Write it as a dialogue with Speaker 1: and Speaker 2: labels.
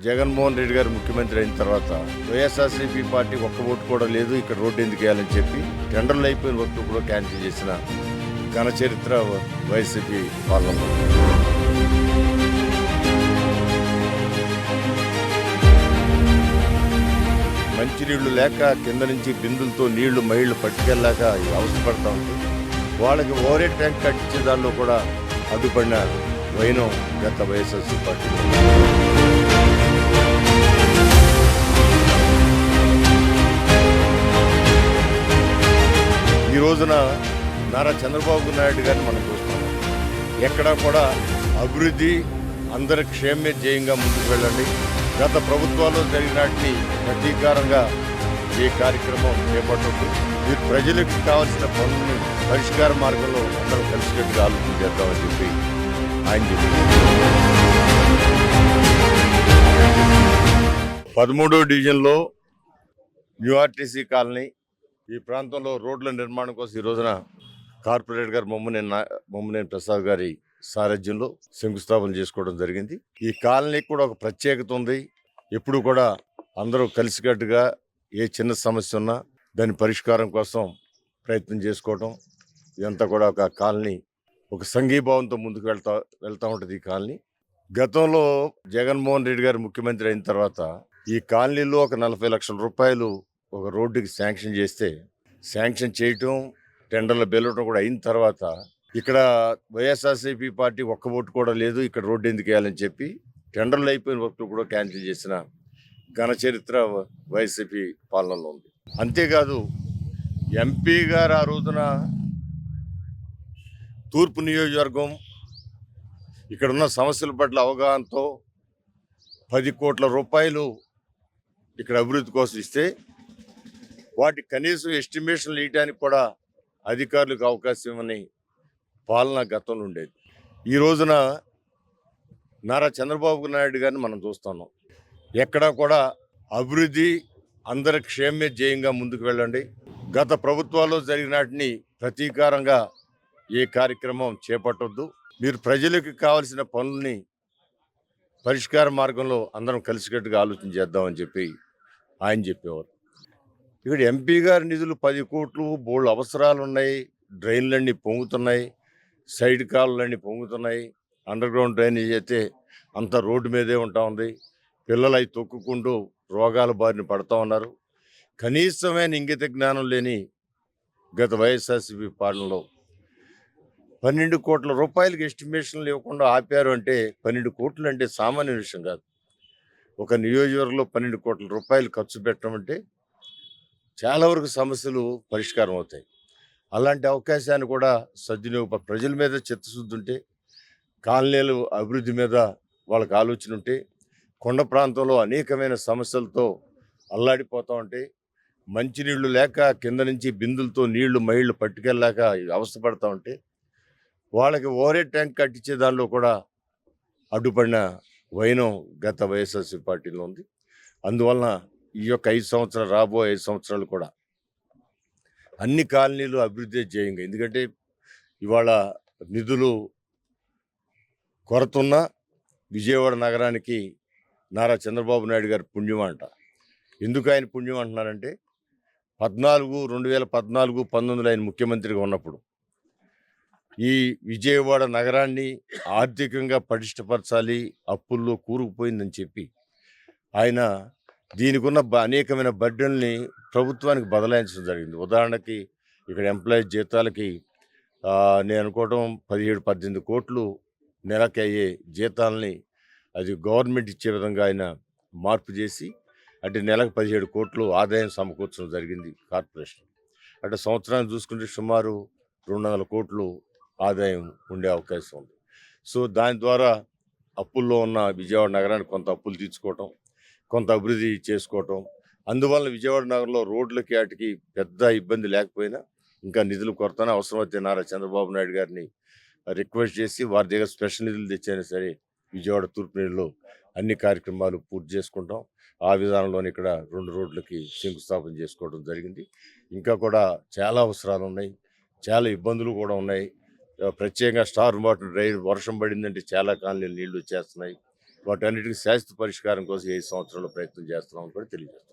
Speaker 1: జగన్మోహన్ రెడ్డి గారు ముఖ్యమంత్రి అయిన తర్వాత వైఎస్ఆర్సీపీ పార్టీ ఒక్క ఓటు కూడా లేదు, ఇక్కడ రోడ్డు ఎందుకు వేయాలని చెప్పి టెండర్లు అయిపోయిన వరకు కూడా క్యాన్సిల్ చేసిన ఘన చరిత్ర వైసీపీ పాలనలో. మంచినీళ్లు లేక కింద నుంచి బిందులతో నీళ్లు మహిళలు పట్టుకెళ్ళాక అవసరపడతా ఉంది. వాళ్ళకి ఓరే ట్యాంక్ కట్టించే దానిలో కూడా అడ్డుపడిన వైనం గత వైఎస్ఆర్సీ పార్టీ. ఈ రోజున నారా చంద్రబాబు నాయుడు గారిని మనం చూస్తున్నాం. ఎక్కడా కూడా అభివృద్ధి అందరి క్షేమే ధ్యేయంగా ముందుకు వెళ్ళండి. గత ప్రభుత్వాల్లో జరిగినట్టు ప్రతీకారంగా ఏ కార్యక్రమం చేపట్టద్దు. మీరు ప్రజలకు కావాల్సిన పనులను పరిష్కార మార్గంలో అందరూ కలిసికట్టుగా ఆలోచన చేద్దామని చెప్పి ఆయన చెప్పారు. 13వ డివిజన్లో న్యూ ఆర్టీసీ కాలనీ ఈ ప్రాంతంలో రోడ్ల నిర్మాణం కోసం ఈ రోజున కార్పొరేటర్ గారు మొమ్మనేని ప్రసాద్ గారి సారథ్యంలో శంకుస్థాపన చేసుకోవడం జరిగింది. ఈ కాలనీకి కూడా ఒక ప్రత్యేకత ఉంది. ఎప్పుడు కూడా అందరూ కలిసికట్టుగా ఏ చిన్న సమస్య ఉన్నా దాని పరిష్కారం కోసం ప్రయత్నం చేసుకోవటం, ఇదంతా కూడా ఒక కాలనీ ఒక సంఘీభావంతో ముందుకు వెళ్తా ఉంటుంది ఈ కాలనీ. గతంలో జగన్మోహన్ రెడ్డి గారు ముఖ్యమంత్రి అయిన తర్వాత ఈ కాలనీలో ఒక 40 లక్షల రూపాయలు ఒక రోడ్డుకి శాంక్షన్ చేస్తే, శాంక్షన్ చేయటం టెండర్లు బెల్లటం కూడా అయిన తర్వాత ఇక్కడ వైఎస్ఆర్సీపీ పార్టీ ఒక్క ఓటు కూడా లేదు, ఇక్కడ రోడ్డు ఎందుకు వేయాలని చెప్పి టెండర్లు అయిపోయిన వరకు కూడా క్యాన్సిల్ చేసిన ఘన చరిత్ర వైసీపీ పాలనలో ఉంది. అంతేకాదు ఎంపీ గారు ఆ రోజున తూర్పు నియోజకవర్గం ఇక్కడున్న సమస్యల పట్ల అవగాహనతో 10 కోట్ల రూపాయలు ఇక్కడ అభివృద్ధి కోసం ఇస్తే వాటి కనీసం ఎస్టిమేషన్లు ఇవ్వడానికి కూడా అధికారులకు అవకాశం ఇవ్వని పాలన గతంలో ఉండేది. ఈ రోజున నారా చంద్రబాబు నాయుడు గారిని మనం చూస్తున్నాం. ఎక్కడా కూడా అభివృద్ధి అందరి క్షేమే ధ్యేయంగా ముందుకు వెళ్ళండి. గత ప్రభుత్వాల్లో జరిగినటిని ప్రతీకారంగా ఏ కార్యక్రమం చేపట్టొద్దు. మీరు ప్రజలకు కావాల్సిన పనుల్ని పరిష్కార మార్గంలో అందరం కలిసికట్టుగా ఆలోచన చేద్దామని చెప్పి ఆయన చెప్పేవారు. ఇక్కడ ఎంపీ గారి నిధులు 10 కోట్లు, బోల్డ్ అవసరాలు ఉన్నాయి. డ్రైన్లన్నీ పొంగుతున్నాయి, సైడ్ కాలువలన్నీ పొంగుతున్నాయి. అండర్ గ్రౌండ్ డ్రైనేజ్ అయితే అంతా రోడ్డు మీదే ఉంటా ఉంది. పిల్లలు అవి తొక్కుకుంటూ రోగాల బారిన పడుతూ ఉన్నారు. కనీసమైన ఇంగిత జ్ఞానం లేని గత వైఎస్ఆర్సీపీ పాలనలో 12 కోట్ల రూపాయలకి ఎస్టిమేషన్లు ఇవ్వకుండా ఆపారు అంటే 12 కోట్లు అంటే సామాన్య విషయం కాదు. ఒక నియోజకవర్గంలో 12 కోట్ల రూపాయలు ఖర్చు పెట్టడం అంటే చాలా వరకు సమస్యలు పరిష్కారం అవుతాయి. అలాంటి అవకాశాన్ని కూడా సద్వినియోగ ప్రజల మీద చిత్తశుద్ధి ఉంటే, కాలనీలు అభివృద్ధి మీద వాళ్ళకి ఆలోచన ఉంటే, కొండ ప్రాంతంలో అనేకమైన సమస్యలతో అల్లాడిపోతూ ఉంటే, మంచినీళ్లు లేక కింద నుంచి బిందులతో నీళ్లు మహిళలు పట్టుకెళ్ళాక అవస్థపడతా ఉంటే వాళ్ళకి ఓరే ట్యాంక్ కట్టించే దానిలో కూడా అడ్డుపడిన వైనం గత వైఎస్ఆర్సీ పార్టీలో ఉంది. అందువలన ఈ యొక్క 5 సంవత్సరాలు, రాబోయే 5 సంవత్సరాలు కూడా అన్ని కాలనీలు అభివృద్ధి ధ్యేయంగా, ఎందుకంటే ఇవాళ నిధులు కొరత ఉన్న విజయవాడ నగరానికి నారా చంద్రబాబు నాయుడు గారి పుణ్యం అంట. ఎందుకు ఆయన పుణ్యం అంటున్నారంటే 2014, 19 ఆయన ముఖ్యమంత్రిగా ఉన్నప్పుడు ఈ విజయవాడ నగరాన్ని ఆర్థికంగా పటిష్టపరచాలి, అప్పుల్లో కూరుకుపోయిందని చెప్పి ఆయన దీనికి ఉన్న అనేకమైన బడ్డల్ని ప్రభుత్వానికి బదలాయించడం జరిగింది. ఉదాహరణకి ఇక్కడ ఎంప్లాయీస్ జీతాలకి నేను అనుకోవడం 17-18 కోట్లు నెలకి అయ్యే జీతాలని అది గవర్నమెంట్ ఇచ్చే విధంగా ఆయన మార్పు చేసి అంటే నెలకు 17 కోట్లు ఆదాయం సమకూర్చడం జరిగింది కార్పొరేషన్. అంటే సంవత్సరాన్ని చూసుకుంటే సుమారు 200 కోట్లు ఆదాయం ఉండే అవకాశం ఉంది. సో దాని ద్వారా అప్పుల్లో ఉన్న విజయవాడ నగరానికి కొంత అప్పులు తీర్చుకోవటం, కొంత అభివృద్ధి చేసుకోవటం. అందువల్ల విజయవాడ నగరంలో రోడ్లకి వాటికి పెద్ద ఇబ్బంది లేకపోయినా ఇంకా నిధులు కొరతన అవసరమైతే నారా చంద్రబాబు నాయుడు గారిని రిక్వెస్ట్ చేసి వారి దగ్గర స్పెషల్ నిధులు తెచ్చైనా సరే విజయవాడ తూర్పు నీళ్ళలో అన్ని కార్యక్రమాలు పూర్తి చేసుకుంటాం. ఆ విధానంలోనే ఇక్కడ 2 రోడ్లకి శంకుస్థాపన చేసుకోవడం జరిగింది. ఇంకా కూడా చాలా అవసరాలు ఉన్నాయి, చాలా ఇబ్బందులు కూడా ఉన్నాయి. ప్రత్యేకంగా స్టార్ వాటర్ డ్రైన్ వర్షం పడిందంటే చాలా కాలనీలు నీళ్లు వచ్చేస్తున్నాయి. వాటన్నిటికీ శాశ్వత పరిష్కారం కోసం 5 సంవత్సరాలు ప్రయత్నం చేస్తున్నామని కూడా తెలియజేస్తాం.